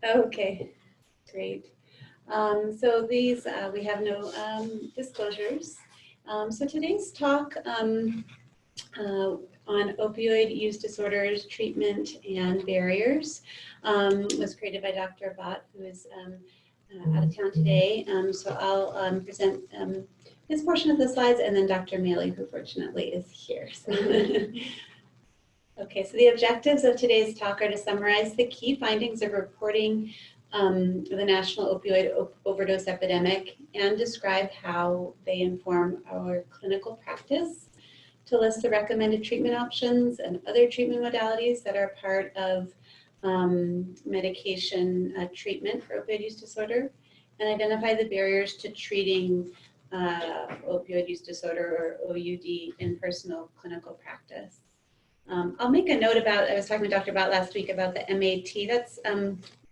Okay, great. So these, we have no disclosures. So today's talk on opioid use disorders, treatment, and barriers was created by Dr. Bott, who is out of town today. So I'll present his portion of the slides, and then Dr. Maley, who fortunately is here. So okay, so the objectives of today's talk are to summarize the key findings of reporting the national opioid overdose epidemic and describe how they inform our clinical practice, to list the recommended treatment options and other treatment modalities that are part of medication treatment for opioid use disorder, and identify the barriers to treating opioid use disorder, or OUD, in personal clinical practice. I'll make a note about, I was talking with Dr. Bott last week about the MAT.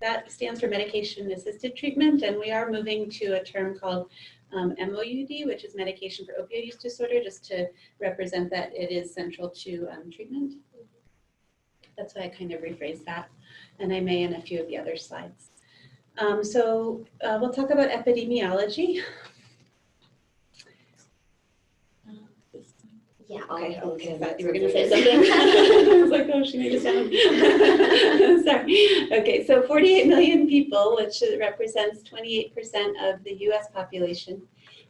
That stands for medication assisted treatment, and we are moving to a term called MOUD, which is medication for opioid use disorder, just to represent that it is central to treatment. That's why I kind of rephrased that, and I may in a few of the other slides. So we'll talk about epidemiology. Yeah. Okay, I thought you were going to say something. I was like, oh, she made a sound. Sorry. Okay, so 48 million people, which represents 28% of the US population,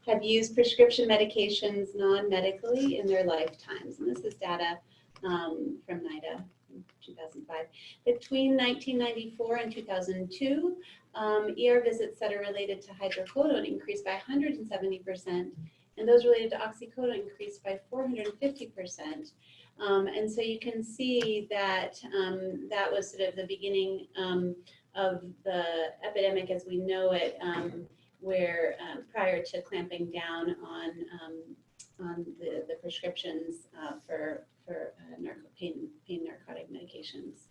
have used prescription medications non-medically in their lifetimes. And this is data from NIDA in 2005. Between 1994 and 2002, ER visits that are related to hydrocodone increased by 170%. And those related to oxycodone increased by 450%. And so you can see that that was sort of the beginning of the epidemic as we know it, where prior to clamping down on the prescriptions for pain narcotic medications.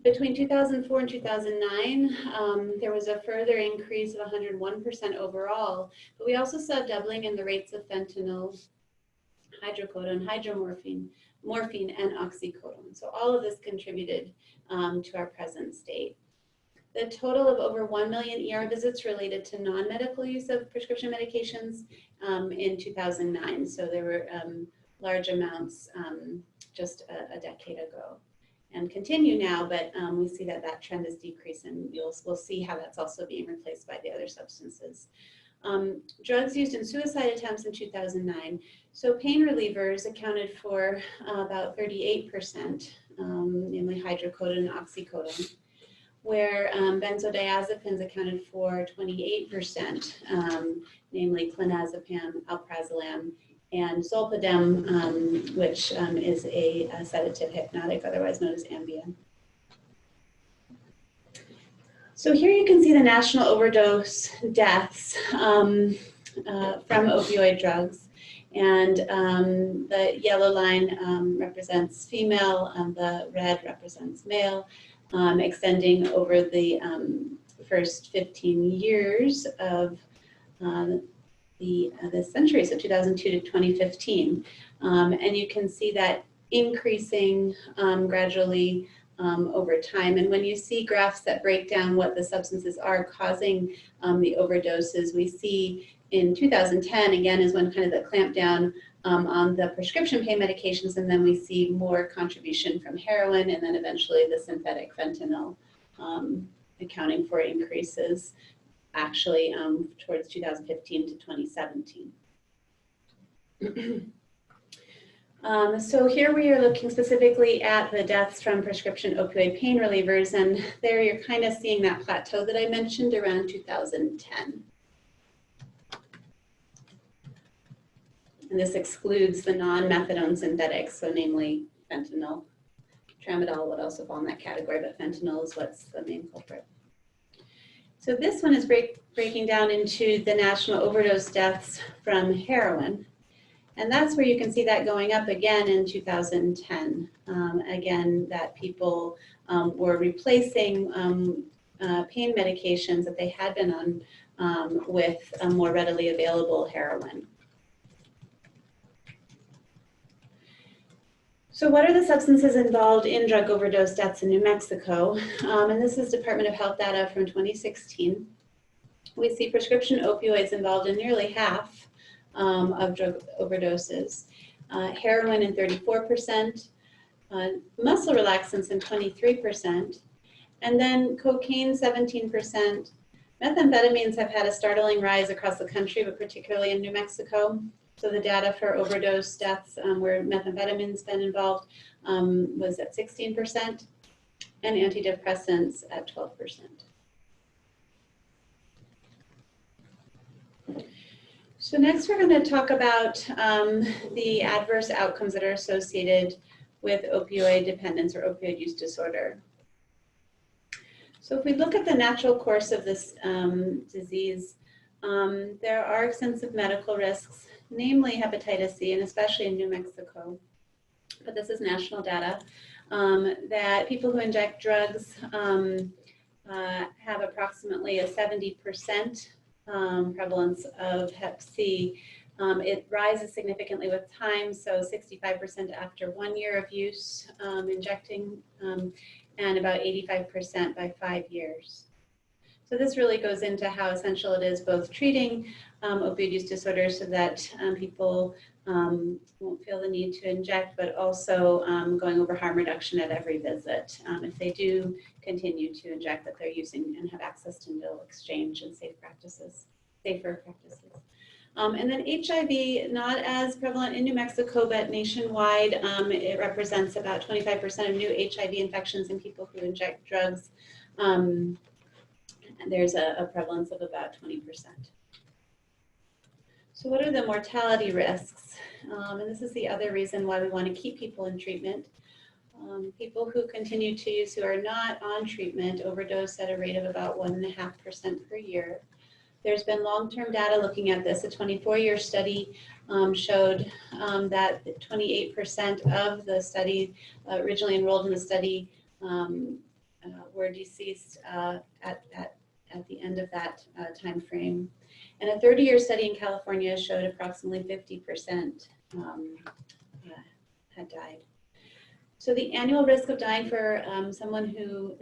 Between 2004 and 2009, there was a further increase of 101% overall, but we also saw doubling in the rates of fentanyl, hydrocodone, hydromorphine, morphine, and oxycodone. So all of this contributed to our present state. The total of over 1 million ER visits related to non-medical use of prescription medications in 2009. So there were large amounts just a decade ago. And continue now, but we see that that trend is decreasing. We'll see how that's also being replaced by the other substances. Drugs used in suicide attempts in 2009. So pain relievers accounted for about 38%, namely hydrocodone and oxycodone, where benzodiazepines accounted for 28%, namely clonazepam, alprazolam, and zolpidem, which is a sedative hypnotic, otherwise known as Ambien. So here you can see the national overdose deaths from opioid drugs. And the yellow line represents female, and the red represents male, extending over the first 15 years of this century, so 2002 to 2015. And you can see that increasing gradually over time. And when you see graphs that break down what the substances are causing the overdoses, we see in 2010, again, is when kind of the clamp down on the prescription pain medications, and then we see more contribution from heroin, and then eventually the synthetic fentanyl accounting for increases actually towards 2015 to 2017. So here we are looking specifically at the deaths from prescription opioid pain relievers, and there you're kind of seeing that plateau that I mentioned around 2010. And this excludes the non-methadone synthetics, so namely fentanyl. Tramadol would also fall in that category, but fentanyl is what's the main culprit. So this one is breaking down into the national overdose deaths from heroin. And that's where you can see that going up again in 2010. Again, that people were replacing pain medications that they had been on with more readily available heroin. So what are the substances involved in drug overdose deaths in New Mexico? And this is Department of Health data from 2016. We see prescription opioids involved in nearly half of drug overdoses, heroin in 34%, muscle relaxants in 23%, and then cocaine 17%. Methamphetamines have had a startling rise across the country, but particularly in New Mexico. So the data for overdose deaths where methamphetamine's been involved was at 16%, and antidepressants at 12%. So next we're going to talk about the adverse outcomes that are associated with opioid dependence or opioid use disorder. So if we look at the natural course of this disease, there are extensive medical risks, namely hepatitis C, and especially in New Mexico. But this is national data, that people who inject drugs have approximately a 70% prevalence of hep C. It rises significantly with time, so 65% after 1 year of use injecting, and about 85% by 5 years. So this really goes into how essential it is both treating opioid use disorders so that people won't feel the need to inject, but also going over harm reduction at every visit. If they do continue to inject, that they're using and have access to needle exchange and safer practices. And then HIV, not as prevalent in New Mexico, but nationwide, it represents about 25% of new HIV infections in people who inject drugs. And there's a prevalence of about 20%. So what are the mortality risks? And this is the other reason why we want to keep people in treatment. People who continue to use who are not on treatment overdose at a rate of about 1.5% per year. There's been long-term data looking at this. A 24-year study showed that 28% of the study originally enrolled in the study were deceased at the end of that time frame. And a 30-year study in California showed approximately 50% had died. So the annual risk of dying for someone who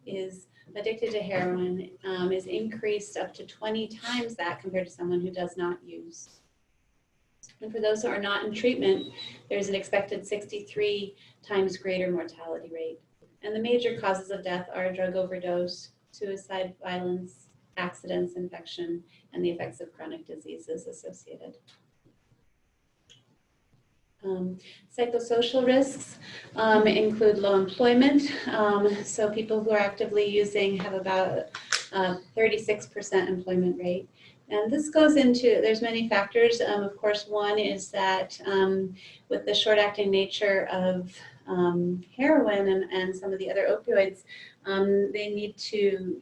is addicted to heroin is increased up to 20 times that compared to someone who does not use. And for those who are not in treatment, there's an expected 63 times greater mortality rate. And the major causes of death are drug overdose, suicide, violence, accidents, infection, and the effects of chronic diseases associated. Psychosocial risks include low employment. So people who are actively using have about 36% employment rate. And this goes into, there's many factors. Of course, one is that with the short-acting nature of heroin and some of the other opioids, they need to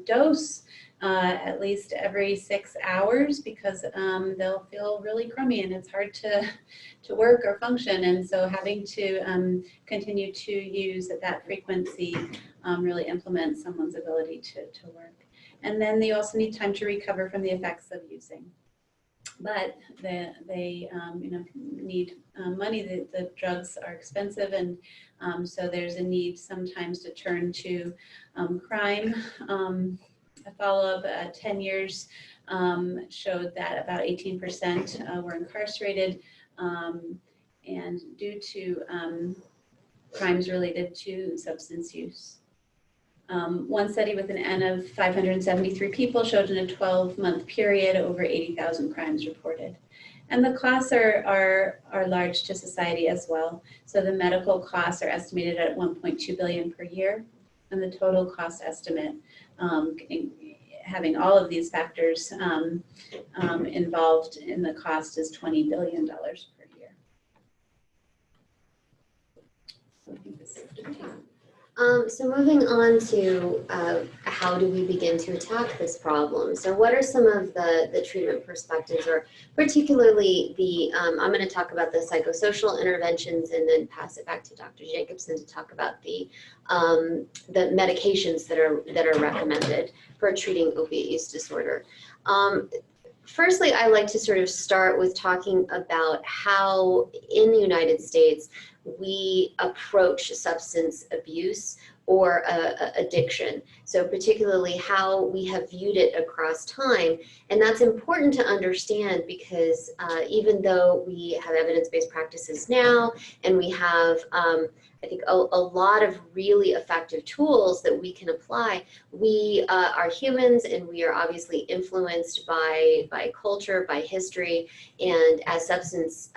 dose at least every 6 hours because they'll feel really crummy and it's hard to work or function. And so having to continue to use at that frequency really implements someone's ability to work. And then they also need time to recover from the effects of using. But they need money. The drugs are expensive, and so there's a need sometimes to turn to crime. A follow-up at 10 years showed that about 18% were incarcerated, and due to crimes related to substance use. One study with an N of 573 people showed in a 12-month period over 80,000 crimes reported. And the costs are large to society as well. So the medical costs are estimated at 1.2 billion per year, and the total cost estimate, having all of these factors involved in the cost, is $20 billion per year. So I think this is so moving on to how do we begin to attack this problem? So what are some of the treatment perspectives, or particularly the, I'm going to talk about the psychosocial interventions and then pass it back to Dr. Jacobson to talk about the medications that are recommended for treating opiate use disorder. Firstly, I like to sort of start with talking about how in the United States we approach substance abuse or addiction. So particularly how we have viewed it across time. And that's important to understand because even though we have evidence-based practices now and we have I think a lot of really effective tools that we can apply. We are humans, and we are obviously influenced by culture, by history, and as substance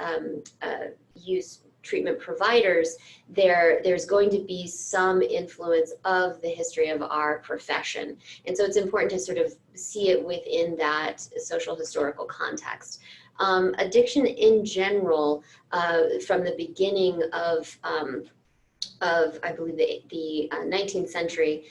use treatment providers, there's going to be some influence of the history of our profession. And so it's important to sort of see it within that social historical context. Addiction in general, from the beginning of I believe the 19th century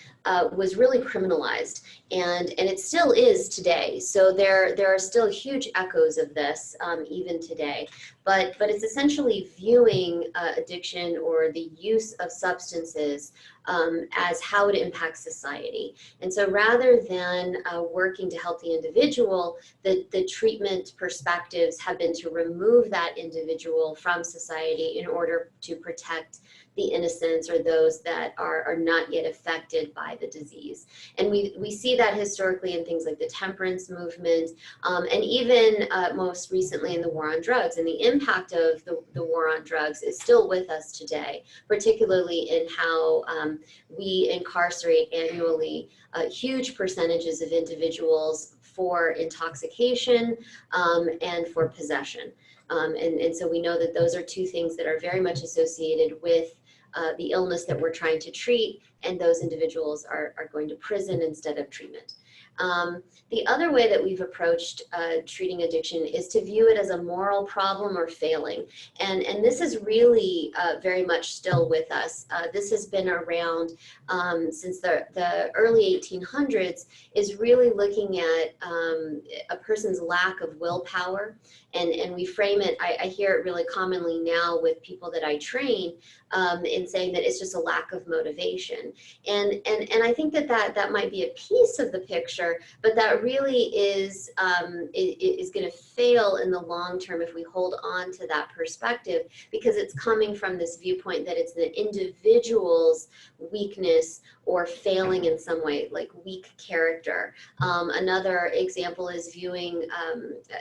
was really criminalized, and it still is today. So there are still huge echoes of this even today. But it's essentially viewing addiction or the use of substances as how it impacts society. And so rather than working to help the individual, the treatment perspectives have been to remove that individual from society in order to protect the innocents or those that are not yet affected by the disease. And we see that historically in things like the temperance movement, and even most recently in the war on drugs. And the impact of the war on drugs is still with us today, particularly in how we incarcerate annually huge percentages of individuals for intoxication and for possession. And so we know that those are two things that are very much associated with the illness that we're trying to treat, and those individuals are going to prison instead of treatment. The other way that we've approached treating addiction is to view it as a moral problem or failing. And this is really very much still with us. This has been around since the early 1800s, is really looking at a person's lack of willpower. And we frame it, I hear it really commonly now with people that I train in saying that it's just a lack of motivation. And I think that might be a piece of the picture, but that really is going to fail in the long term if we hold on to that perspective, because it's coming from this viewpoint that it's the individual's weakness or failing in some way, like weak character. Another example is viewing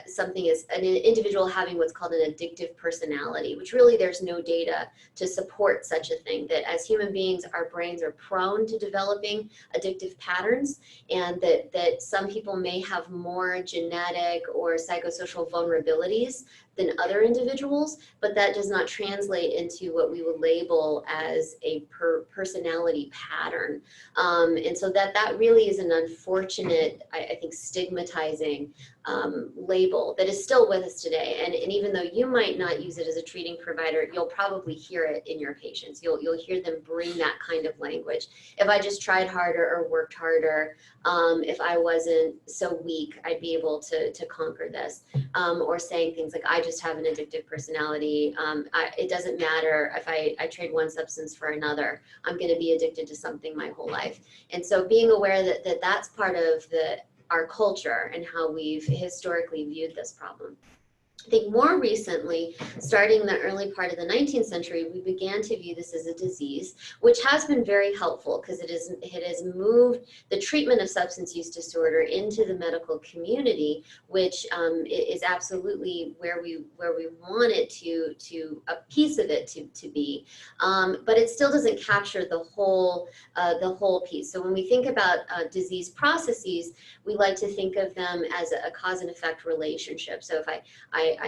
something as an individual having what's called an addictive personality, which really there's no data to support such a thing, that as human beings, our brains are prone to developing addictive patterns, and that some people may have more genetic or psychosocial vulnerabilities than other individuals, but that does not translate into what we would label as a personality pattern. And so that really is an unfortunate, I think, stigmatizing label that is still with us today. And even though you might not use it as a treating provider, you'll probably hear it in your patients. You'll hear them bring that kind of language. If I just tried harder or worked harder, if I wasn't so weak, I'd be able to conquer this. Or saying things like, I just have an addictive personality. It doesn't matter if I trade one substance for another. I'm going to be addicted to something my whole life. And so being aware that that's part of our culture and how we've historically viewed this problem. I think more recently, starting the early part of the 19th century, we began to view this as a disease, which has been very helpful because it has moved the treatment of substance use disorder into the medical community, which is absolutely where we want it to a piece of it to be, but it still doesn't capture the whole piece. So when we think about disease processes, we like to think of them as a cause and effect relationship. So if I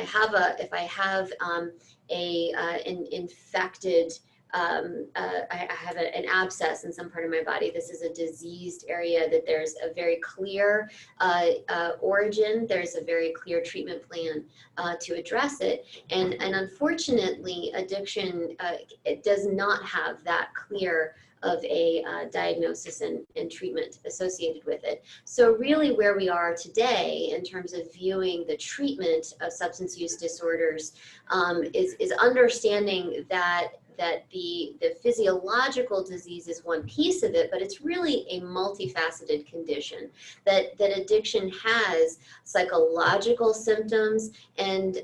have an infected, I have an abscess in some part of my body, this is a diseased area, that there's a very clear origin, there's a very clear treatment plan to address it. And unfortunately, addiction it does not have that clear of a diagnosis and treatment associated with it. So really where we are today in terms of viewing the treatment of substance use disorders is understanding that that the physiological disease is one piece of it, but it's really a multifaceted condition. That addiction has psychological symptoms and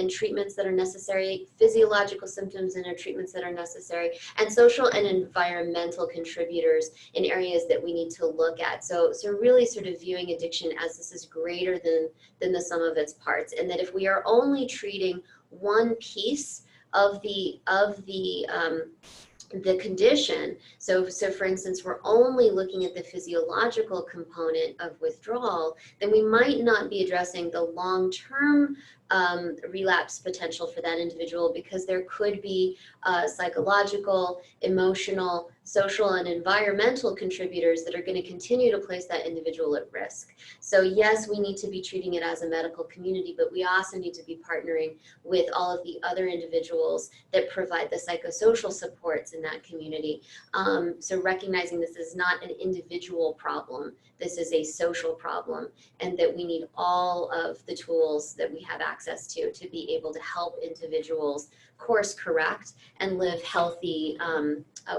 treatments that are necessary, physiological symptoms and treatments that are necessary, and social and environmental contributors in areas that we need to look at. So really sort of viewing addiction as this is greater than the sum of its parts, and that if we are only treating one piece of the condition. So for instance, we're only looking at the physiological component of withdrawal, then we might not be addressing the long-term relapse potential for that individual, because there could be psychological, emotional, social, and environmental contributors that are going to continue to place that individual at risk. So yes, we need to be treating it as a medical community, but we also need to be partnering with all of the other individuals that provide the psychosocial supports in that community. So recognizing this is not an individual problem, this is a social problem, and that we need all of the tools that we have access to be able to help individuals course correct and live healthy,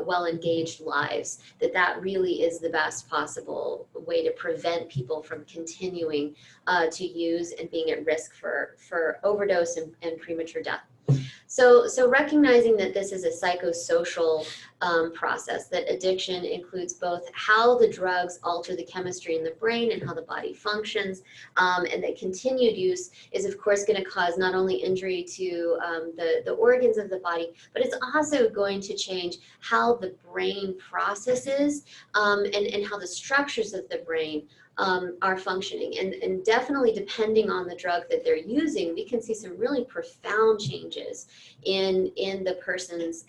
well-engaged lives. That really is the best possible way to prevent people from continuing to use and being at risk for overdose and premature death. So recognizing that this is a psychosocial process, that addiction includes both how the drugs alter the chemistry in the brain and how the body functions, and that continued use is of course going to cause not only injury to the organs of the body, but it's also going to change how the brain processes and how the structures of the brain are functioning. And definitely depending on the drug that they're using, we can see some really profound changes in the person's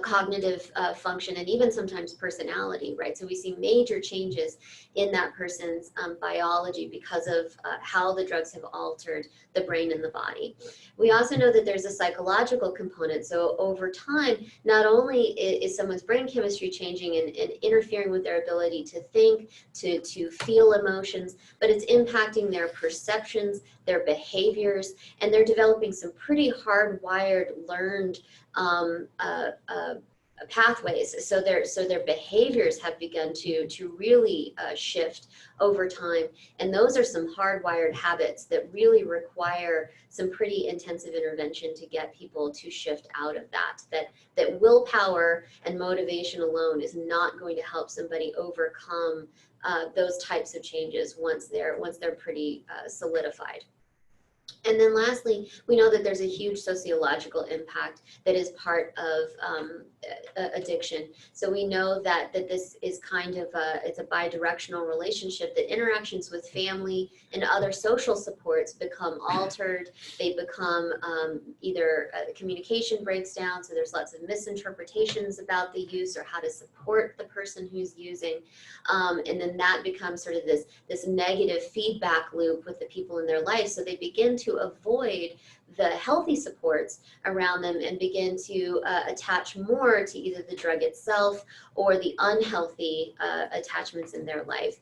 cognitive function and even sometimes personality, right? So we see major changes in that person's biology because of how the drugs have altered the brain and the body. We also know that there's a psychological component. So over time, not only is someone's brain chemistry changing and interfering with their ability to think, to feel emotions, but it's impacting their perceptions, their behaviors, and they're developing some pretty hardwired, learned pathways. So their behaviors have begun to really shift over time, and those are some hardwired habits that really require some pretty intensive intervention to get people to shift out of that willpower and motivation alone is not going to help somebody overcome those types of changes once they're pretty solidified. And then lastly, we know that there's a huge sociological impact that is part of addiction. So we know that this is kind of it's a bidirectional relationship, that interactions with family and other social supports become altered. They become either communication breaks down, so there's lots of misinterpretations about the use or how to support the person who's using. And then that becomes sort of this negative feedback loop with the people in their life. So they begin to avoid the healthy supports around them and begin to attach more to either the drug itself or the unhealthy attachments in their life.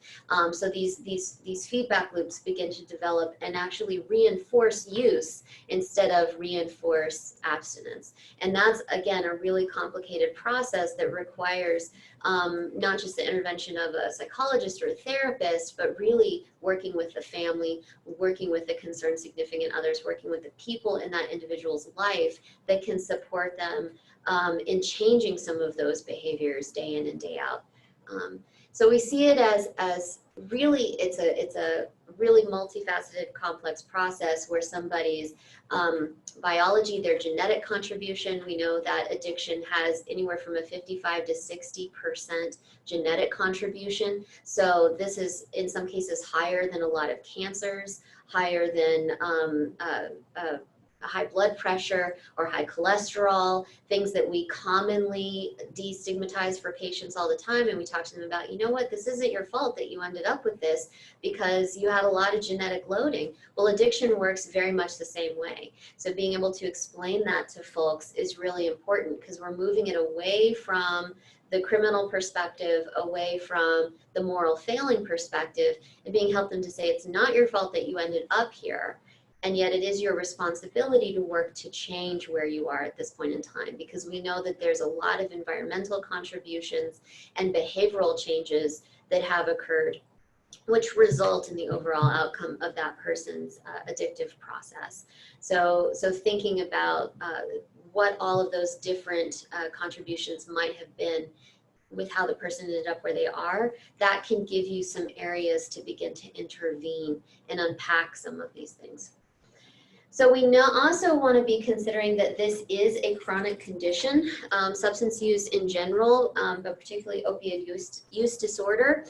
So these feedback loops begin to develop and actually reinforce use instead of reinforce abstinence. And that's, again, a really complicated process that requires not just the intervention of a psychologist or a therapist, but really working with the family, working with the concerned significant others, working with the people in that individual's life that can support them in changing some of those behaviors day in and day out. So we see it as really, it's a really multifaceted, complex process where somebody's biology, their genetic contribution, we know that addiction has anywhere from a 55 to 60% genetic contribution. So this is in some cases higher than a lot of cancers, higher than high blood pressure or high cholesterol, things that we commonly destigmatize for patients all the time. And we talk to them about, you know what, this isn't your fault that you ended up with this because you had a lot of genetic loading. Well, addiction works very much the same way. So being able to explain that to folks is really important, because we're moving it away from the criminal perspective, away from the moral failing perspective, and being helped them to say, it's not your fault that you ended up here. And yet it is your responsibility to work to change where you are at this point in time, because we know that there's a lot of environmental contributions and behavioral changes that have occurred, which result in the overall outcome of that person's addictive process. So thinking about what all of those different contributions might have been with how the person ended up where they are, that can give you some areas to begin to intervene and unpack some of these things. So we now also want to be considering that this is a chronic condition, substance use in general, but particularly opioid use disorder.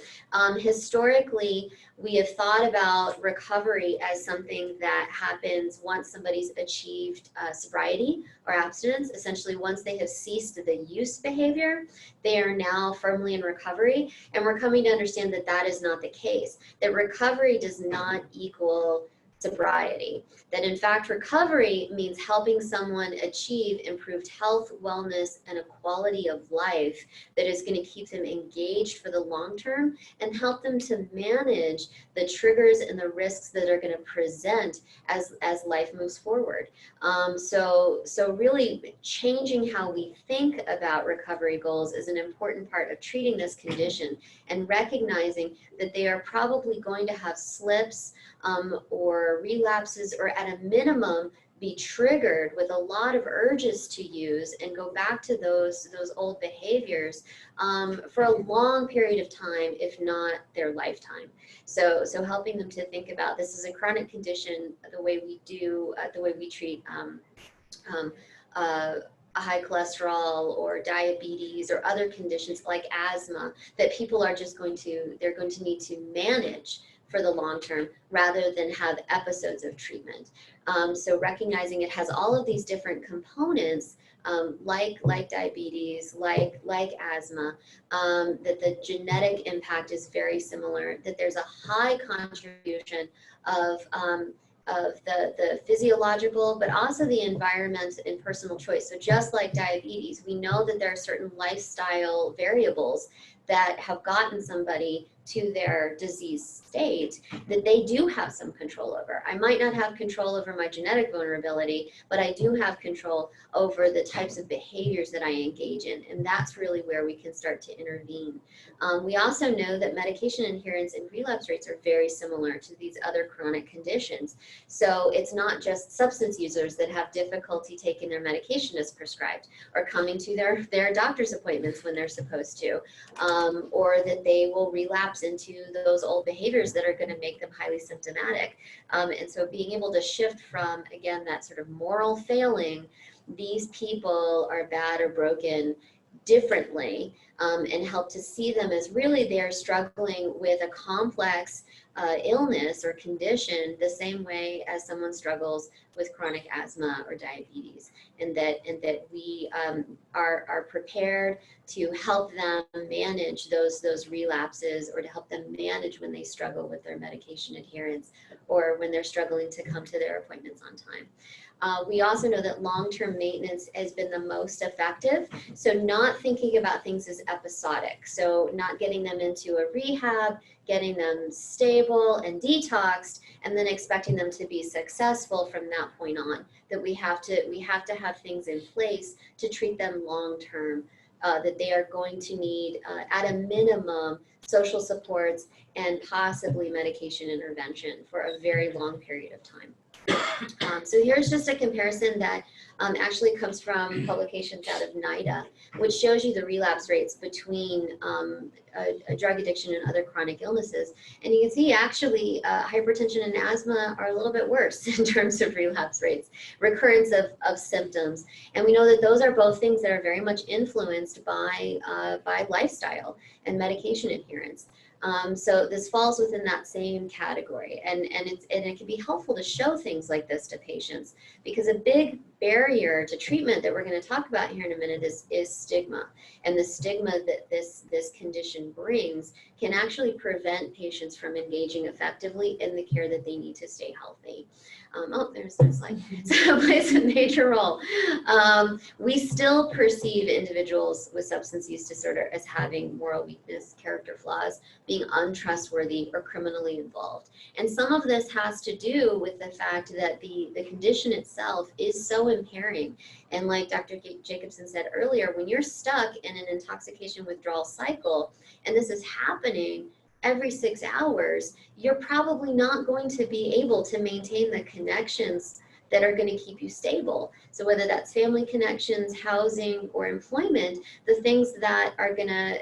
Historically, we have thought about recovery as something that happens once somebody's achieved sobriety or abstinence. Essentially, once they have ceased the use behavior, they are now firmly in recovery. And we're coming to understand that that is not the case, that recovery does not equal sobriety, that in fact recovery means helping someone achieve improved health, wellness, and a quality of life that is going to keep them engaged for the long term and help them to manage the triggers and the risks that are going to present as life moves forward. So really changing how we think about recovery goals is an important part of treating this condition, and recognizing that they are probably going to have slips or relapses, or at a minimum be triggered with a lot of urges to use and go back to those old behaviors for a long period of time, if not their lifetime. So helping them to think about this is a chronic condition, the way we treat a high cholesterol or diabetes or other conditions like asthma, that people are just going to need to manage for the long term rather than have episodes of treatment. So recognizing it has all of these different components, like diabetes, like asthma, that the genetic impact is very similar, that there's a high contribution of the physiological, but also the environment and personal choice. So just like diabetes, we know that there are certain lifestyle variables that have gotten somebody to their disease state that they do have some control over. I might not have control over my genetic vulnerability, but I do have control over the types of behaviors that I engage in, and that's really where we can start to intervene. We also know that medication adherence and relapse rates are very similar to these other chronic conditions. So it's not just substance users that have difficulty taking their medication as prescribed, or coming to their doctor's appointments when they're supposed to, or that they will relapse into those old behaviors that are going to make them highly symptomatic. And so being able to shift from, again, that sort of moral failing, these people are bad or broken differently, and help to see them as really they're struggling with a complex illness or condition the same way as someone struggles with chronic asthma or diabetes, and that we are prepared to help them manage those relapses, or to help them manage when they struggle with their medication adherence, or when they're struggling to come to their appointments on time. We also know that long-term maintenance has been the most effective. So not thinking about things as episodic. So not getting them into a rehab, getting them stable and detoxed, and then expecting them to be successful from that point on. That we have to have things in place to treat them long-term. That they are going to need, at a minimum, social supports and possibly medication intervention for a very long period of time. So here's just a comparison that actually comes from publications out of NIDA, which shows you the relapse rates between a drug addiction and other chronic illnesses. And you can see actually hypertension and asthma are a little bit worse in terms of relapse rates, recurrence of symptoms. And we know that those are both things that are very much influenced by lifestyle and medication adherence. So this falls within that same category, and it can be helpful to show things like this to patients, because a big barrier to treatment that we're going to talk about here in a minute is stigma. And the stigma that this condition brings can actually prevent patients from engaging effectively in the care that they need to stay healthy. Oh, there's no slide. So it plays a major role. We still perceive individuals with substance use disorder as having moral weakness, character flaws, being untrustworthy or criminally involved. And some of this has to do with the fact that the condition itself is so impairing. And like Dr. Jacobson said earlier, when you're stuck in an intoxication withdrawal cycle, and this is happening every 6 hours, you're probably not going to be able to maintain the connections that are going to keep you stable. So whether that's family connections, housing, or employment, the things that are going to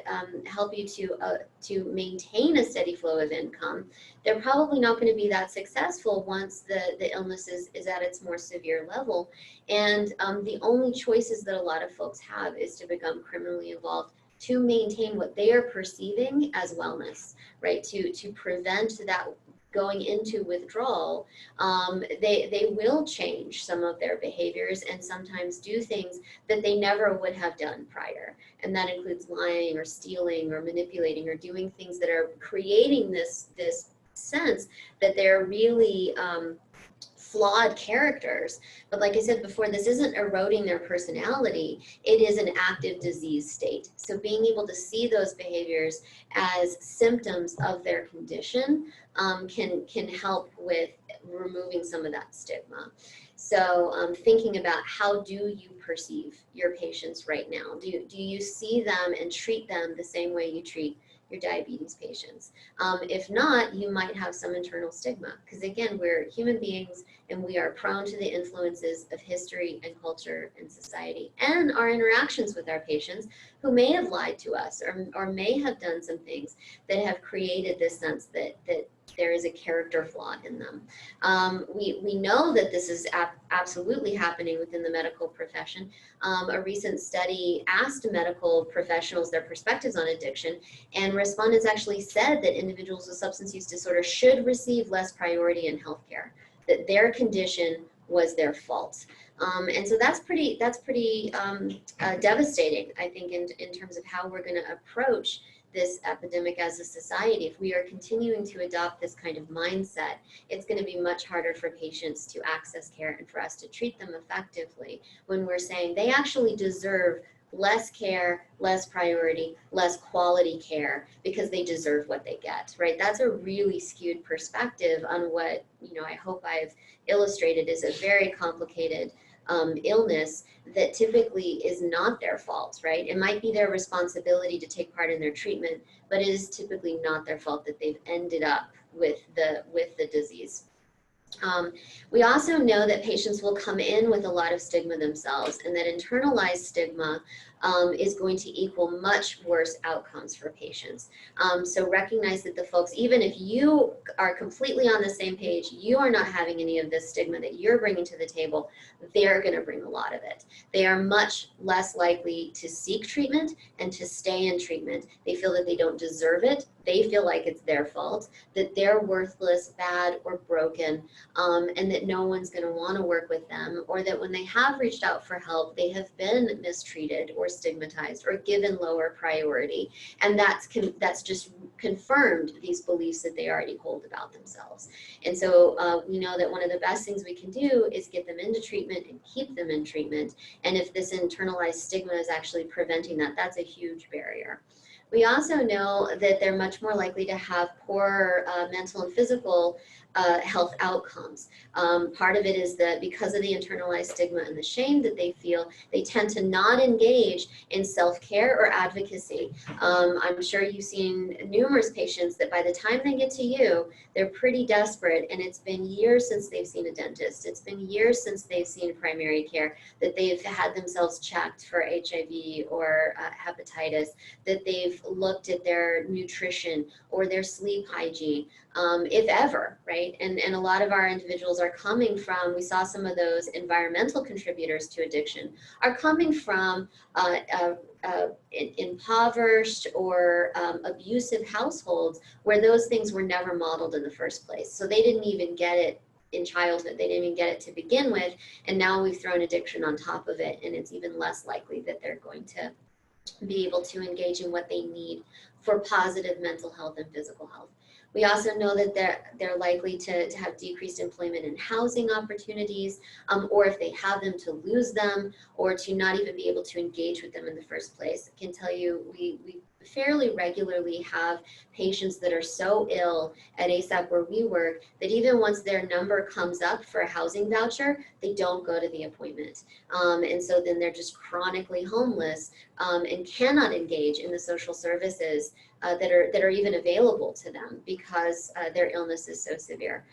help you to maintain a steady flow of income, they're probably not going to be that successful once the illness is at its more severe level. And the only choices that a lot of folks have is to become criminally involved to maintain what they are perceiving as wellness, right? To prevent that going into withdrawal, they will change some of their behaviors and sometimes do things that they never would have done prior. And that includes lying or stealing or manipulating or doing things that are creating this sense that they're really flawed characters. But like I said before, this isn't eroding their personality, it is an active disease state. So being able to see those behaviors as symptoms of their condition can help with removing some of that stigma. So thinking about how do you perceive your patients right now? Do you see them and treat them the same way you treat your diabetes patients? If not, you might have some internal stigma, because again, we're human beings and we are prone to the influences of history and culture and society and our interactions with our patients who may have lied to us or may have done some things that have created this sense that there is a character flaw in them. We know that this is absolutely happening within the medical profession. A recent study asked medical professionals their perspectives on addiction, and respondents actually said that individuals with substance use disorder should receive less priority in healthcare, that their condition was their fault. And so that's pretty devastating, I think, in terms of how we're going to approach this epidemic as a society. If we are continuing to adopt this kind of mindset, it's going to be much harder for patients to access care and for us to treat them effectively when we're saying they actually deserve less care, less priority, less quality care because they deserve what they get, right? That's a really skewed perspective on what, I hope I've illustrated is a very complicated illness that typically is not their fault, right? It might be their responsibility to take part in their treatment, but it is typically not their fault that they've ended up with the disease. We also know that patients will come in with a lot of stigma themselves, and that internalized stigma is going to equal much worse outcomes for patients. So recognize that the folks, even if you are completely on the same page, you are not having any of this stigma that you're bringing to the table, they're going to bring a lot of it. They are much less likely to seek treatment and to stay in treatment. They feel that they don't deserve it. They feel like it's their fault, that they're worthless, bad, or broken, and that no one's going to want to work with them, or that when they have reached out for help, they have been mistreated or stigmatized or given lower priority. And that's just confirmed these beliefs that they already hold about themselves. And so we know that one of the best things we can do is get them into treatment and keep them in treatment. And if this internalized stigma is actually preventing that, that's a huge barrier. We also know that they're much more likely to have poor mental and physical health outcomes. Part of it is that because of the internalized stigma and the shame that they feel, they tend to not engage in self-care or advocacy. I'm sure you've seen numerous patients that by the time they get to you, they're pretty desperate, and it's been years since they've seen a dentist. It's been years since they've seen primary care, that they've had themselves checked for HIV or hepatitis, that they've looked at their nutrition or their sleep hygiene, if ever, right? And a lot of our individuals are coming from, we saw some of those environmental contributors to addiction, are coming from impoverished or abusive households where those things were never modeled in the first place. So they didn't even get it in childhood. They didn't even get it to begin with, and now we've thrown addiction on top of it, and it's even less likely that they're going to be able to engage in what they need for positive mental health and physical health. We also know that they're likely to have decreased employment and housing opportunities, or if they have them, to lose them, or to not even be able to engage with them in the first place. I can tell you, we fairly regularly have patients that are so ill at ASAP where we work that even once their number comes up for a housing voucher, they don't go to the appointment. And so then they're just chronically homeless, and cannot engage in the social services that are even available to them because their illness is so severe.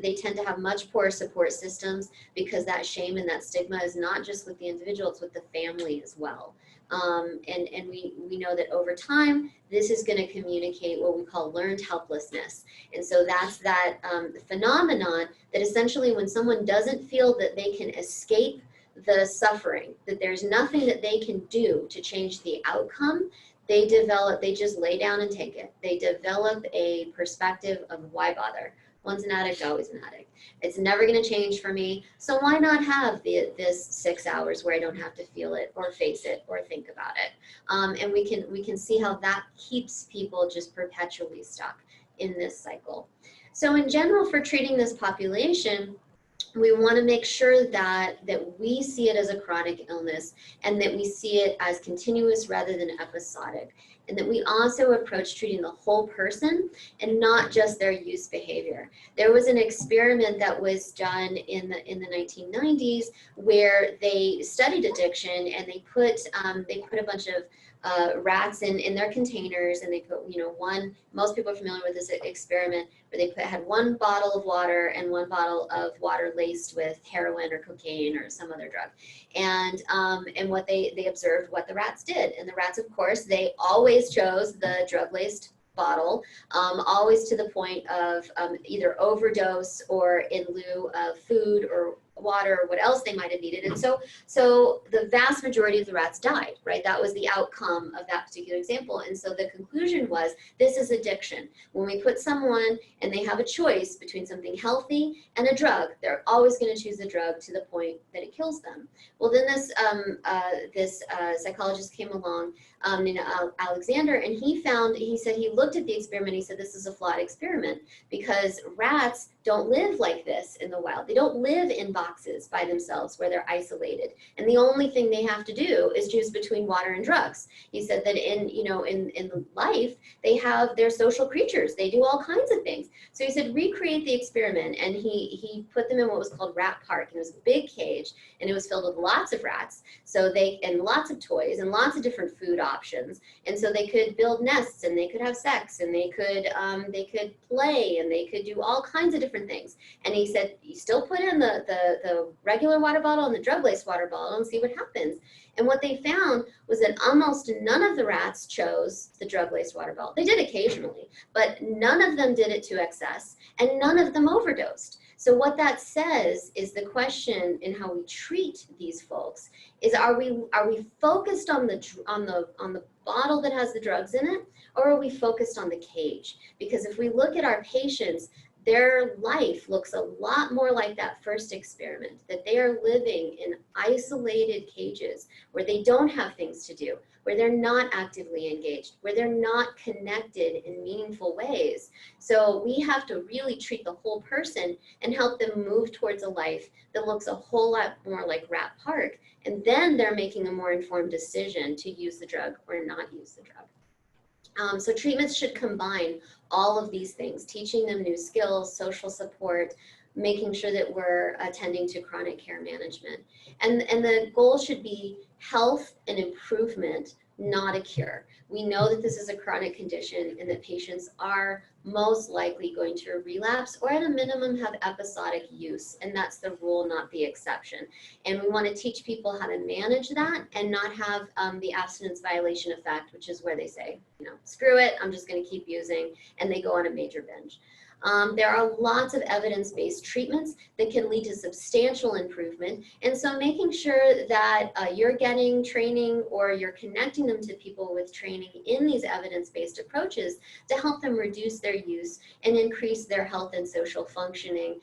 They tend to have much poorer support systems because that shame and that stigma is not just with the individual, it's with the family as well. And we know that over time, this is going to communicate what we call learned helplessness. And so that's that phenomenon that essentially when someone doesn't feel that they can escape the suffering, that there's nothing that they can do to change the outcome, they just lay down and take it. They develop a perspective of why bother? Once an addict, always an addict. It's never going to change for me. So why not have this 6 hours where I don't have to feel it or face it or think about it? And we can see how that keeps people just perpetually stuck in this cycle. So in general, for treating this population, we want to make sure that we see it as a chronic illness and that we see it as continuous rather than episodic, and that we also approach treating the whole person and not just their use behavior. There was an experiment that was done in the 1990s where they studied addiction, and they put a bunch of rats in their containers, and they put, most people are familiar with this experiment, where they had one bottle of water and one bottle of water laced with heroin or cocaine or some other drug. And what they observed what the rats did. And the rats, of course, they always chose the drug-laced bottle, always to the point of either overdose or in lieu of food or water or what else they might have needed. And so the vast majority of the rats died, right? That was the outcome of that particular example. And so the conclusion was, this is addiction. When we put someone and they have a choice between something healthy and a drug, they're always going to choose the drug to the point that it kills them. Well, then this psychologist came along, named Alexander, and he said he looked at the experiment, he said, this is a flawed experiment because rats don't live like this in the wild. They don't live in boxes by themselves where they're isolated. And the only thing they have to do is choose between water and drugs. He said that in life, they're social creatures. They do all kinds of things. So he said, recreate the experiment. And he put them in what was called Rat Park. And it was a big cage, and it was filled with lots of rats. And lots of toys and lots of different food options. And so they could build nests, and they could have sex, and they could play, and they could do all kinds of different things. And he said, you still put in the regular water bottle and the drug-laced water bottle and see what happens. And what they found was that almost none of the rats chose the drug-laced water bottle. They did occasionally, but none of them did it to excess, and none of them overdosed. So what that says is the question in how we treat these folks is, are we focused on the bottle that has the drugs in it, or are we focused on the cage? Because if we look at our patients, their life looks a lot more like that first experiment, that they are living in isolated cages where they don't have things to do, where they're not actively engaged, where they're not connected in meaningful ways. So we have to really treat the whole person and help them move towards a life that looks a whole lot more like Rat Park. And then they're making a more informed decision to use the drug or not use the drug. So treatments should combine all of these things, teaching them new skills, social support, making sure that we're attending to chronic care management. And the goal should be health and improvement, not a cure. We know that this is a chronic condition and that patients are most likely going to relapse or at a minimum have episodic use, and that's the rule, not the exception. And we want to teach people how to manage that and not have the abstinence violation effect, which is where they say, screw it, I'm just going to keep using, and they go on a major binge. There are lots of evidence-based treatments that can lead to substantial improvement. And so making sure that you're getting training or you're connecting them to people with training in these evidence-based approaches to help them reduce their use and increase their health and social functioning.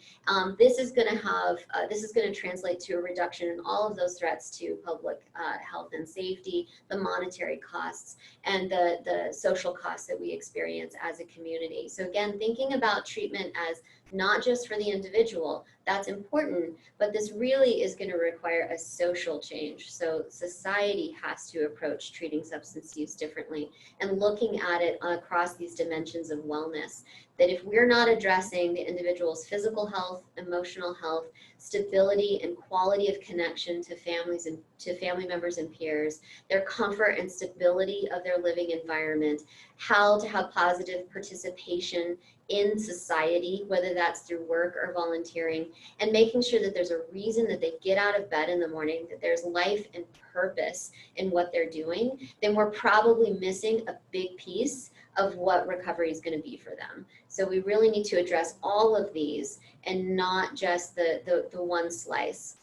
This is going to translate to a reduction in all of those threats to public health and safety, the monetary costs, and the social costs that we experience as a community. So again, thinking about treatment as not just for the individual, that's important, but this really is going to require a social change. So society has to approach treating substance use differently and looking at it across these dimensions of wellness. That if we're not addressing the individual's physical health, emotional health, stability and quality of connection to families and to family members and peers, their comfort and stability of their living environment, how to have positive participation in society, whether that's through work or volunteering, and making sure that there's a reason that they get out of bed in the morning, that there's life and purpose in what they're doing, then we're probably missing a big piece of what recovery is going to be for them. So we really need to address all of these and not just the one slice.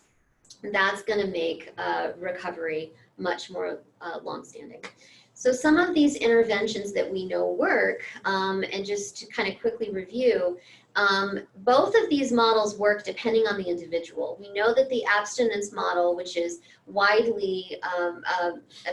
That's going to make recovery much more longstanding. So some of these interventions that we know work, and just to kind of quickly review, both of these models work depending on the individual. We know that the abstinence model, which is widely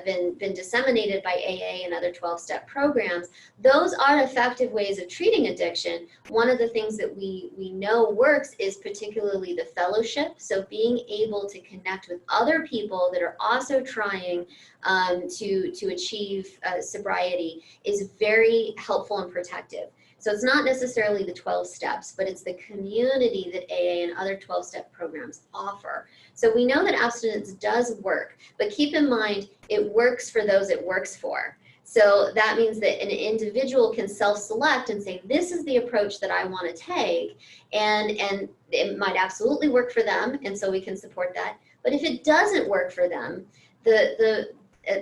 been disseminated by AA and other 12-step programs, those are effective ways of treating addiction. One of the things that we know works is particularly the fellowship. So being able to connect with other people that are also trying to achieve sobriety is very helpful and protective. So it's not necessarily the 12 steps, but it's the community that AA and other 12-step programs offer. So we know that abstinence does work, but keep in mind, it works for those it works for. So that means that an individual can self-select and say, this is the approach that I want to take, and it might absolutely work for them, and so we can support that. But if it doesn't work for them, the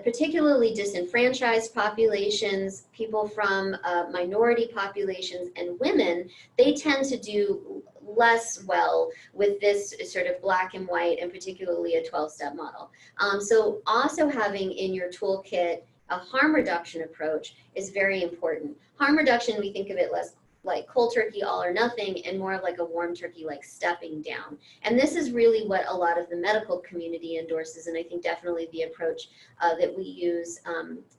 particularly disenfranchised populations, people from minority populations, and women, they tend to do less well with this sort of black and white, and particularly a 12-step model. So also having in your toolkit a harm reduction approach is very important. Harm reduction, we think of it less like cold turkey, all or nothing, and more of like a warm turkey, like stepping down. And this is really what a lot of the medical community endorses, and I think definitely the approach that we use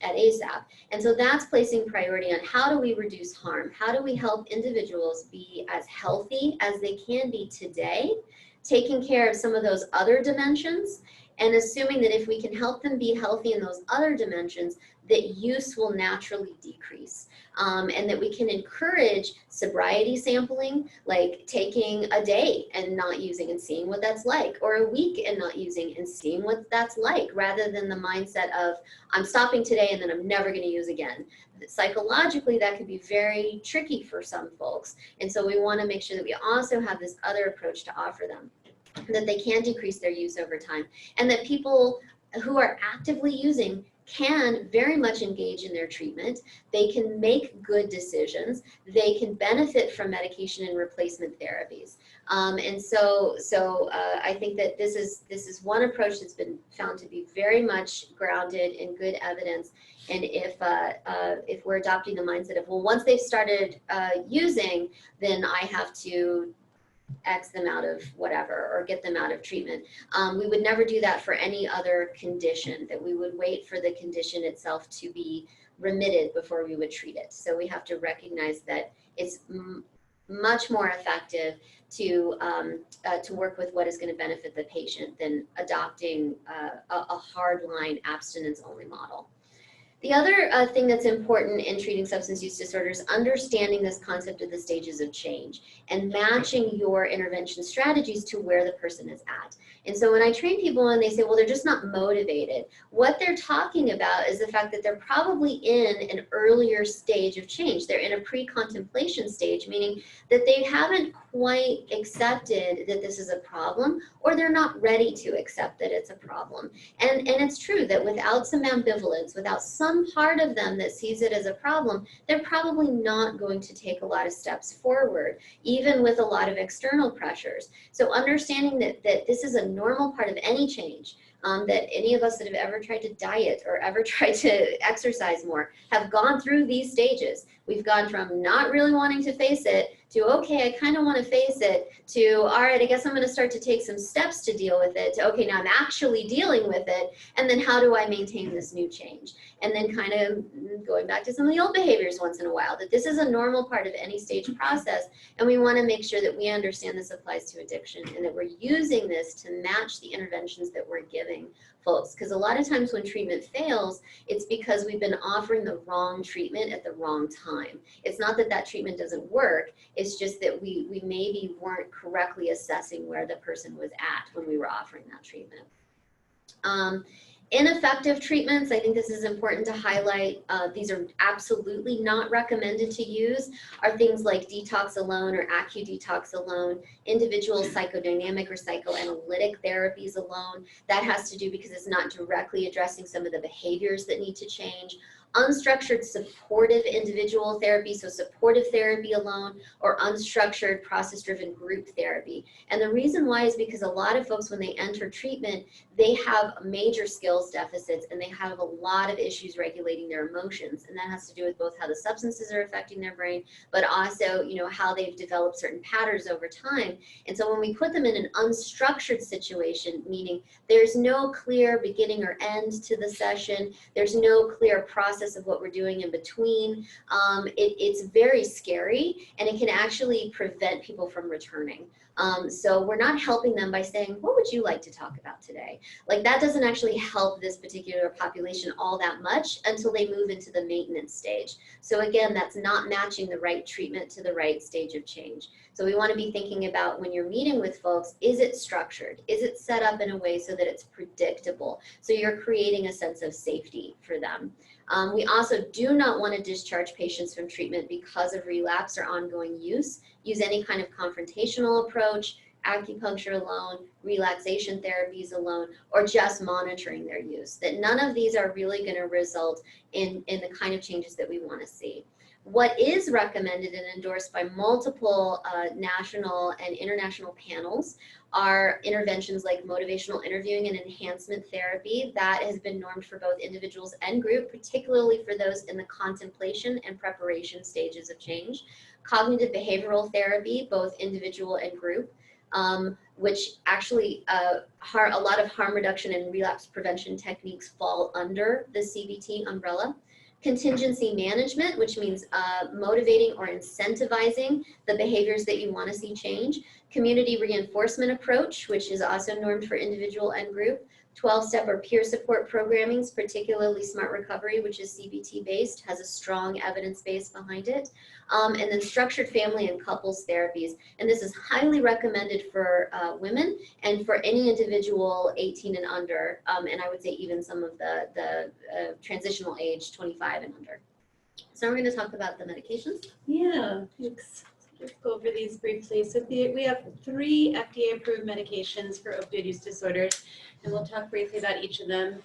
at ASAP. And so that's placing priority on how do we reduce harm? How do we help individuals be as healthy as they can be today, taking care of some of those other dimensions, and assuming that if we can help them be healthy in those other dimensions, that use will naturally decrease. And that we can encourage sobriety sampling, like taking a day and not using and seeing what that's like, or a week and not using and seeing what that's like, rather than the mindset of, I'm stopping today and then I'm never going to use again. Psychologically, that can be very tricky for some folks. And so we want to make sure that we also have this other approach to offer them, that they can decrease their use over time, and that people who are actively using can very much engage in their treatment. They can make good decisions. They can benefit from medication and replacement therapies. And so I think that this is one approach that's been found to be very much grounded in good evidence. And if we're adopting the mindset of, well, once they've started using, then I have to X them out of whatever, or get them out of treatment. We would never do that for any other condition, that we would wait for the condition itself to be remitted before we would treat it. So we have to recognize that it's much more effective to work with what is going to benefit the patient than adopting a hardline abstinence-only model. The other thing that's important in treating substance use disorders is understanding this concept of the stages of change and matching your intervention strategies to where the person is at. And so when I train people and they say, well, they're just not motivated, what they're talking about is the fact that they're probably in an earlier stage of change. They're in a pre-contemplation stage, meaning that they haven't quite accepted that this is a problem, or they're not ready to accept that it's a problem. And it's true that without some ambivalence, without some some part of them that sees it as a problem, they're probably not going to take a lot of steps forward, even with a lot of external pressures. So understanding that this is a normal part of any change, that any of us that have ever tried to diet or ever tried to exercise more have gone through these stages. We've gone from not really wanting to face it to, okay, I kind of want to face it, to, all right, I guess I'm going to start to take some steps to deal with it, to, okay, now I'm actually dealing with it, and then how do I maintain this new change? And then kind of going back to some of the old behaviors once in a while, that this is a normal part of any stage process, and we want to make sure that we understand this applies to addiction and that we're using this to match the interventions that we're giving folks. Because a lot of times when treatment fails, it's because we've been offering the wrong treatment at the wrong time. It's not that that treatment doesn't work, it's just that we maybe weren't correctly assessing where the person was at when we were offering that treatment. Ineffective treatments, I think this is important to highlight, these are absolutely not recommended to use, are things like detox alone or acu-detox alone, individual psychodynamic or psychoanalytic therapies alone. That has to do because it's not directly addressing some of the behaviors that need to change. Unstructured supportive individual therapy, so supportive therapy alone, or unstructured process-driven group therapy. And the reason why is because a lot of folks, when they enter treatment, they have major skills deficits and they have a lot of issues regulating their emotions. And that has to do with both how the substances are affecting their brain, but also, you know, how they've developed certain patterns over time. And so when we put them in an unstructured situation, meaning there's no clear beginning or end to the session, there's no clear process of what we're doing in between, it's very scary, and it can actually prevent people from returning. So we're not helping them by saying, what would you like to talk about today? Like, that doesn't actually help this particular population all that much until they move into the maintenance stage. So again, that's not matching the right treatment to the right stage of change. So we want to be thinking about, when you're meeting with folks, is it structured? Is it set up in a way so that it's predictable? So you're creating a sense of safety for them. We also do not want to discharge patients from treatment because of relapse or ongoing use. Use any kind of confrontational approach, acupuncture alone, relaxation therapies alone, or just monitoring their use. That none of these are really going to result in the kind of changes that we want to see. What is recommended and endorsed by multiple national and international panels are interventions like motivational interviewing and enhancement therapy. That has been normed for both individuals and group, particularly for those in the contemplation and preparation stages of change. Cognitive behavioral therapy, both individual and group, which actually a lot of harm reduction and relapse prevention techniques fall under the CBT umbrella. Contingency management, which means motivating or incentivizing the behaviors that you want to see change. Community reinforcement approach, which is also normed for individual and group. 12-step or peer support programming, particularly Smart Recovery, which is CBT based, has a strong evidence base behind it. And then structured family and couples therapies. And this is highly recommended for women and for any individual 18 and under. And I would say even some of the transitional age 25 and under. So we're going to talk about the medications. Yeah, thanks. Just go over these briefly. So we have 3 FDA-approved medications for opioid use disorders, and we'll talk briefly about each of them.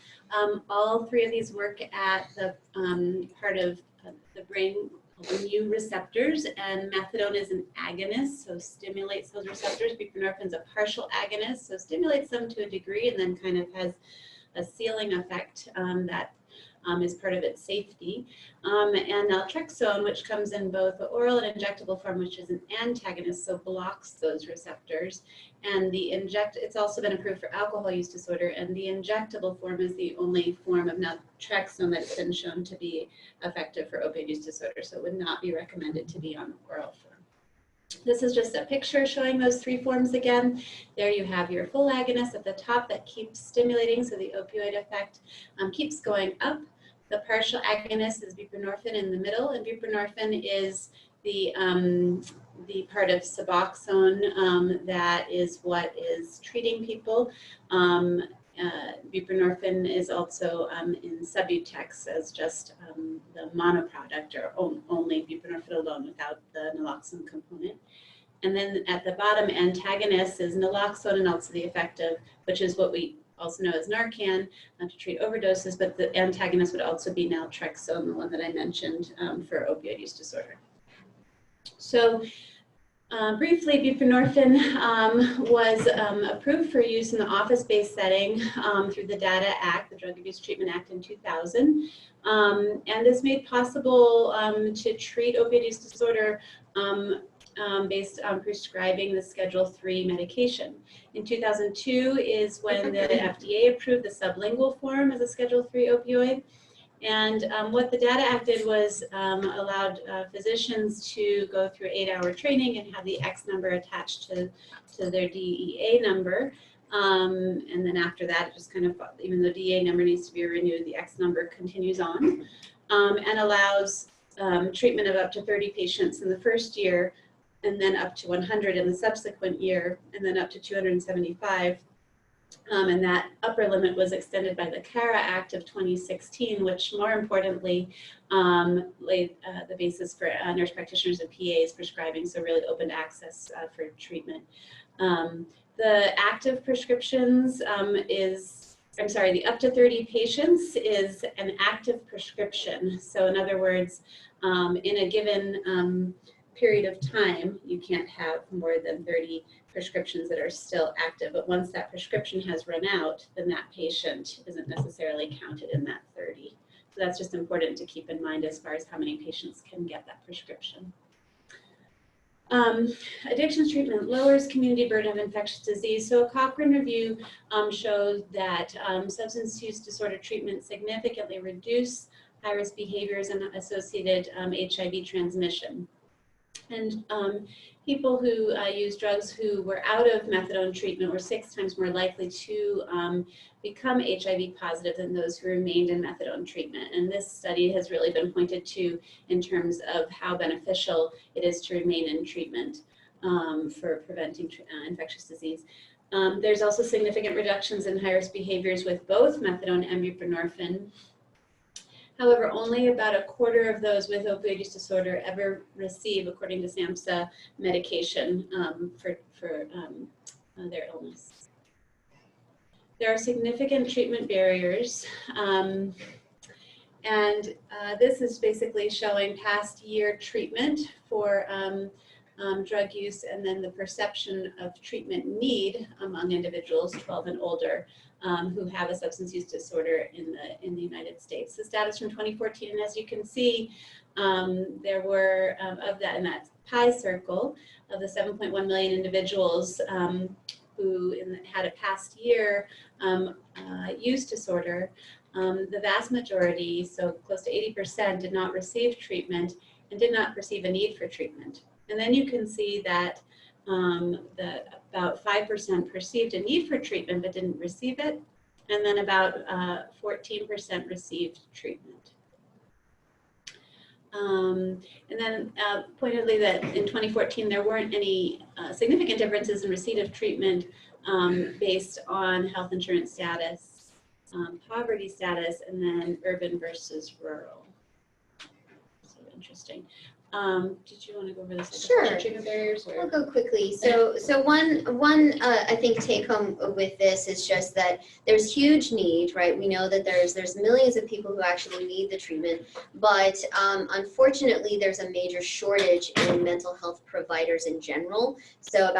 All 3 of these work at the part of the brain called the mu receptors, and methadone is an agonist, so stimulates those receptors. Buprenorphine is a partial agonist, so stimulates them to a degree and then kind of has a ceiling effect that is part of its safety. And naltrexone, which comes in both the oral and injectable form, which is an antagonist, so blocks those receptors. And it's also been approved for alcohol use disorder, and the injectable form is the only form of naltrexone that's been shown to be effective for opioid use disorder, so it would not be recommended to be on the oral form. This is just a picture showing those 3 forms again. There you have your full agonist at the top that keeps stimulating, so the opioid effect keeps going up. The partial agonist is buprenorphine in the middle, and buprenorphine is the part of Suboxone that is what is treating people. Buprenorphine is also in Subutex as just the monoproduct, or only buprenorphine alone without the naloxone component. And then at the bottom, antagonist is naloxone and also the effective, which is what we also known as Narcan, to treat overdoses, but the antagonist would also be naltrexone, the one that I mentioned for opioid use disorder. So briefly, buprenorphine was approved for use in the office-based setting through the DATA Act, the Drug Abuse Treatment Act in 2000. And this made possible to treat opioid use disorder based on prescribing the Schedule III medication. In 2002 is when the FDA approved the sublingual form as a Schedule III opioid. And what the DATA Act did was allowed physicians to go through 8-hour training and have the X number attached to their DEA number. And then after that, it just kind of, even though the DEA number needs to be renewed, the X number continues on, and allows treatment of up to 30 patients in the first year, and then up to 100 in the subsequent year, and then up to 275. And that upper limit was extended by the CARA Act of 2016, which more importantly laid the basis for nurse practitioners and PAs prescribing, so really opened access for treatment. The active prescriptions the up to 30 patients is an active prescription. So in other words, in a given period of time, you can't have more than 30 prescriptions that are still active. But once that prescription has run out, then that patient isn't necessarily counted in that 30. So that's just important to keep in mind as far as how many patients can get that prescription. Addictions treatment lowers community burden of infectious disease. So a Cochrane review showed that substance use disorder treatment significantly reduced high-risk behaviors and associated HIV transmission. And people who use drugs who were out of methadone treatment were 6 times more likely to become HIV positive than those who remained in methadone treatment. And this study has really been pointed to in terms of how beneficial it is to remain in treatment for preventing infectious disease. There's also significant reductions in high-risk behaviors with both methadone and buprenorphine. However, only about a quarter of those with opioid use disorder ever receive, according to SAMHSA, medication for their illness. There are significant treatment barriers, and this is basically showing past year treatment for drug use and then the perception of treatment need among individuals 12 and older who have a substance use disorder in the United States. This data is from 2014, and as you can see, there were of that in that pie circle of the 7.1 million individuals who had a past year use disorder. The vast majority, so close to 80%, did not receive treatment and did not perceive a need for treatment. And then you can see that about 5% perceived a need for treatment but didn't receive it, and then about 14% received treatment. And then pointedly that in 2014 there weren't any significant differences in receipt of treatment based on health insurance status, poverty status, and then urban versus rural. So interesting. Did you want to go over this? Sure. Treatment barriers? Or? I'll go quickly. So one I think take home with this is just that there's huge need, right? We know that there's millions of people who actually need the treatment, but unfortunately there's a major shortage in mental health providers in general. So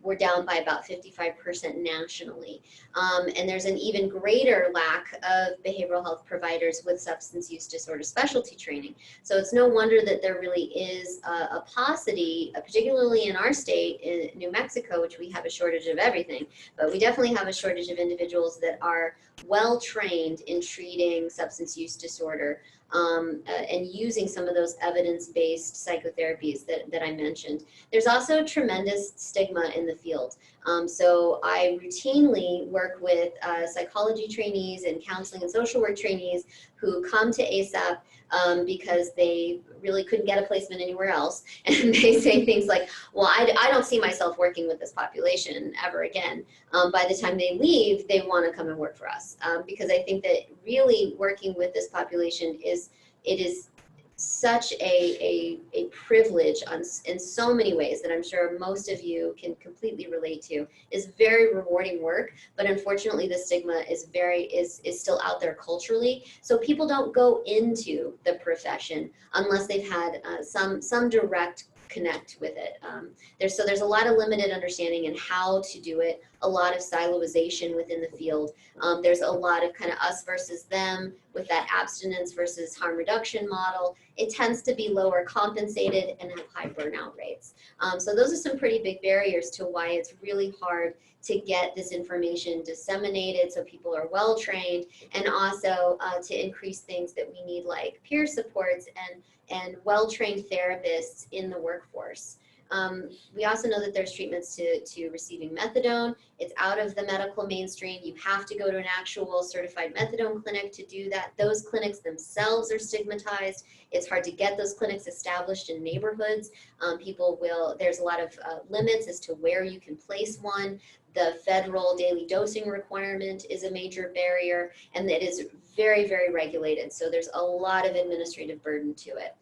we're down by about 55% nationally. And there's an even greater lack of behavioral health providers with substance use disorder specialty training. So it's no wonder that there really is a paucity, particularly in our state, in New Mexico, which we have a shortage of everything, but we definitely have a shortage of individuals that are well trained in treating substance use disorder and using some of those evidence-based psychotherapies that I mentioned. There's also tremendous stigma in the field. So I routinely work with psychology trainees and counseling and social work trainees who come to ASAP because they really couldn't get a placement anywhere else. And they say things like, well, I don't see myself working with this population ever again. By the time they leave, they want to come and work for us. Because I think that really working with this population is such a privilege in so many ways that I'm sure most of you can completely relate to, is very rewarding work, but unfortunately the stigma is still out there culturally. So people don't go into the profession unless they've had some direct connect with it. There's a lot of limited understanding in how to do it, a lot of siloization within the field. There's a lot of kind of us versus them with that abstinence versus harm reduction model. It tends to be lower compensated and have high burnout rates. So those are some pretty big barriers to why it's really hard to get this information disseminated so people are well trained, and also to increase things that we need like peer supports and well-trained therapists in the workforce. We also know that there's treatments to receiving methadone. It's out of the medical mainstream. You have to go to an actual certified methadone clinic to do that. Those clinics themselves are stigmatized. It's hard to get those clinics established in neighborhoods. There's a lot of limits as to where you can place one. The federal daily dosing requirement is a major barrier, and it is very, very regulated. So there's a lot of administrative burden to it.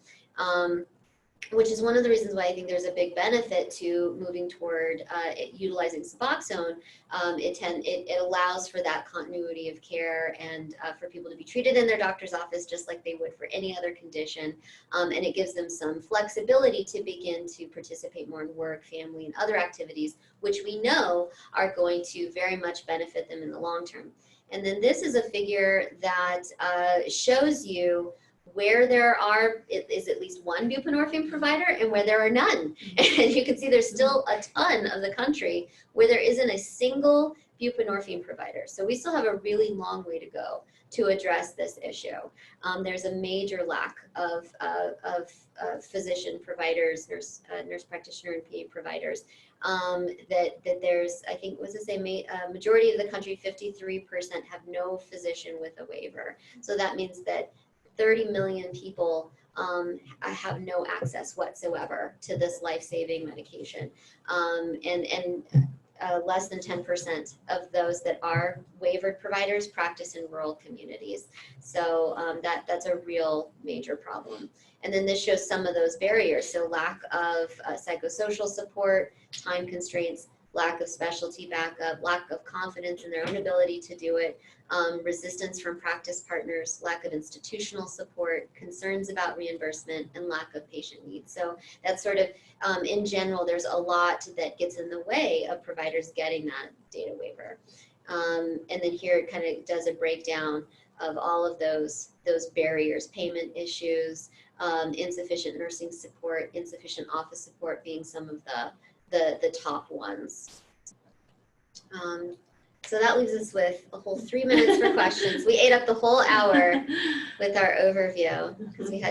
Which is one of the reasons why I think there's a big benefit to moving toward utilizing Suboxone. It allows for that continuity of care and for people to be treated in their doctor's office just like they would for any other condition. And it gives them some flexibility to begin to participate more in work, family, and other activities, which we know are going to very much benefit them in the long term. And then this is a figure that shows you where there is at least one buprenorphine provider and where there are none. And you can see there's still a ton of the country where there isn't a single buprenorphine provider. So we still have a really long way to go to address this issue. There's a major lack of physician providers, nurse practitioner and PA providers. That there's, I think, what's it say, majority of the country, 53% have no physician with a waiver. So that means that 30 million people have no access whatsoever to this life-saving medication. And less than 10% of those that are waivered providers practice in rural communities. So that's a real major problem. And then this shows some of those barriers. So lack of psychosocial support, time constraints, lack of specialty backup, lack of confidence in their own ability to do it, resistance from practice partners, lack of institutional support, concerns about reimbursement, and lack of patient needs. So that's sort of, in general, there's a lot that gets in the way of providers getting that data waiver. And then here it kind of does a breakdown of all of those barriers, payment issues, insufficient nursing support, insufficient office support being some of the top ones. So that leaves us with a whole 3 minutes for questions. We ate up the whole hour with our overview because we had